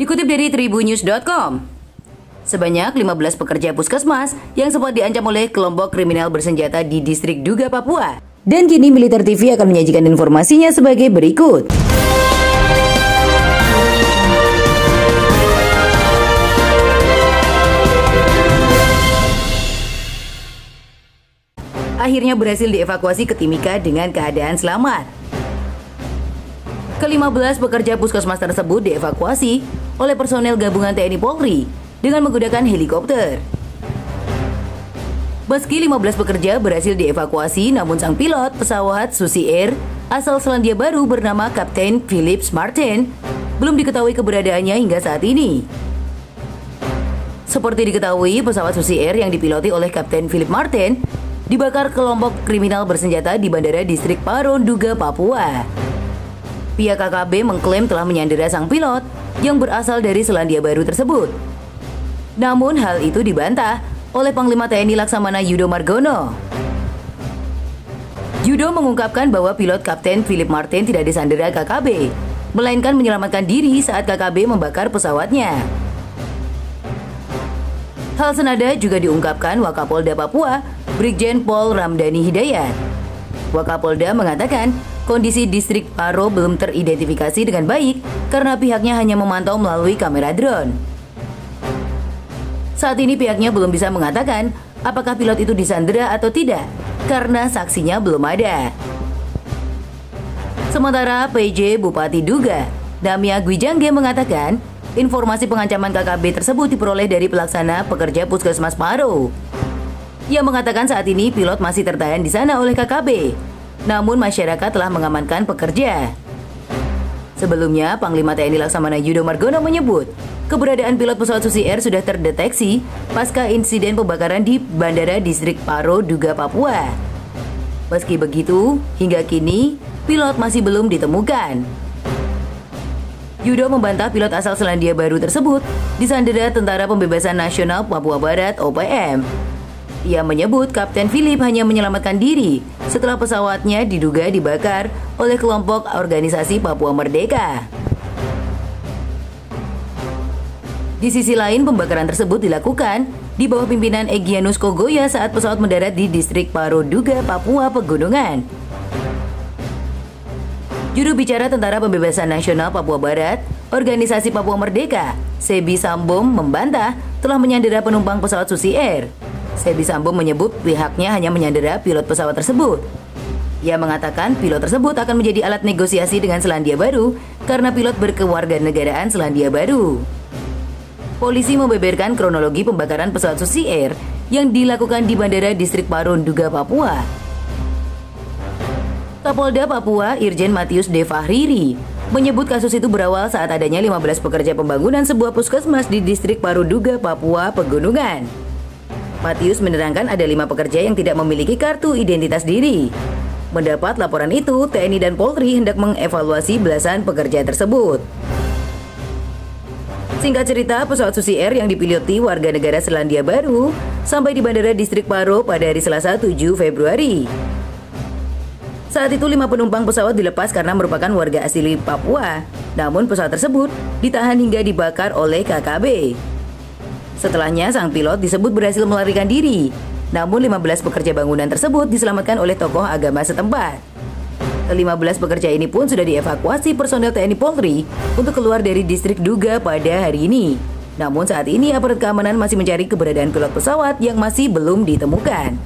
Dikutip dari tribunnews.com, sebanyak 15 pekerja puskesmas yang sempat diancam oleh kelompok kriminal bersenjata di distrik Duga, Papua. Dan kini Militer TV akan menyajikan informasinya sebagai berikut. Akhirnya berhasil dievakuasi ke Timika dengan keadaan selamat. Ke-15 pekerja puskesmas tersebut dievakuasi oleh personel gabungan TNI Polri dengan menggunakan helikopter. Meski 15 pekerja berhasil dievakuasi, namun sang pilot pesawat Susi Air asal Selandia Baru bernama Kapten Philip Martin belum diketahui keberadaannya hingga saat ini. Seperti diketahui, pesawat Susi Air yang dipiloti oleh Kapten Philip Martin dibakar kelompok kriminal bersenjata di Bandara Distrik Paro, Duga, Papua. Pihak KKB mengklaim telah menyandera sang pilot yang berasal dari Selandia Baru tersebut. Namun hal itu dibantah oleh Panglima TNI Laksamana Yudo Margono. Yudo mengungkapkan bahwa pilot Kapten Philip Martin tidak disandera KKB, melainkan menyelamatkan diri saat KKB membakar pesawatnya. Hal senada juga diungkapkan Wakapolda Papua, Brigjen Pol Ramdhani Hidayat. Wakapolda mengatakan kondisi distrik Paro belum teridentifikasi dengan baik karena pihaknya hanya memantau melalui kamera drone. Saat ini pihaknya belum bisa mengatakan apakah pilot itu disandera atau tidak karena saksinya belum ada. Sementara PJ Bupati Duga, Damia Gwijangge mengatakan informasi pengancaman KKB tersebut diperoleh dari pelaksana pekerja puskesmas Paro. Ia mengatakan saat ini pilot masih tertahan di sana oleh KKB, namun masyarakat telah mengamankan pekerja. Sebelumnya, Panglima TNI Laksamana Yudo Margono menyebut keberadaan pilot pesawat Susi Air sudah terdeteksi pasca insiden pembakaran di Bandara Distrik Paro, Duga, Papua. Meski begitu, hingga kini pilot masih belum ditemukan. Yudo membantah pilot asal Selandia Baru tersebut disandera Tentara Pembebasan Nasional Papua Barat (OPM). Ia menyebut Kapten Philip hanya menyelamatkan diri setelah pesawatnya diduga dibakar oleh kelompok organisasi Papua Merdeka. Di sisi lain, pembakaran tersebut dilakukan di bawah pimpinan Egyanus Kogoya saat pesawat mendarat di distrik Paro, Duga, Papua Pegunungan. Juru bicara Tentara Pembebasan Nasional Papua Barat, Organisasi Papua Merdeka, Sebi Sambom membantah telah menyandera penumpang pesawat Susi Air. Sebi Sambom menyebut pihaknya hanya menyandera pilot pesawat tersebut. Ia mengatakan pilot tersebut akan menjadi alat negosiasi dengan Selandia Baru karena pilot berkewarganegaraan Selandia Baru. Polisi membeberkan kronologi pembakaran pesawat Susi Air yang dilakukan di Bandara Distrik Paro, Duga, Papua. Kapolda Papua Irjen Matius De Fahriri menyebut kasus itu berawal saat adanya 15 pekerja pembangunan sebuah puskesmas di distrik Paro, Duga, Papua Pegunungan. Matius menerangkan ada 5 pekerja yang tidak memiliki kartu identitas diri. Mendapat laporan itu, TNI dan Polri hendak mengevaluasi belasan pekerja tersebut. Singkat cerita, pesawat Susi Air yang dipiloti warga negara Selandia Baru sampai di Bandara Distrik Paro pada hari Selasa 7 Februari. Saat itu 5 penumpang pesawat dilepas karena merupakan warga asli Papua. Namun pesawat tersebut ditahan hingga dibakar oleh KKB. Setelahnya, sang pilot disebut berhasil melarikan diri. Namun 15 pekerja bangunan tersebut diselamatkan oleh tokoh agama setempat. Ke-15 pekerja ini pun sudah dievakuasi personel TNI Polri untuk keluar dari distrik Duga pada hari ini. Namun saat ini aparat keamanan masih mencari keberadaan pilot pesawat yang masih belum ditemukan.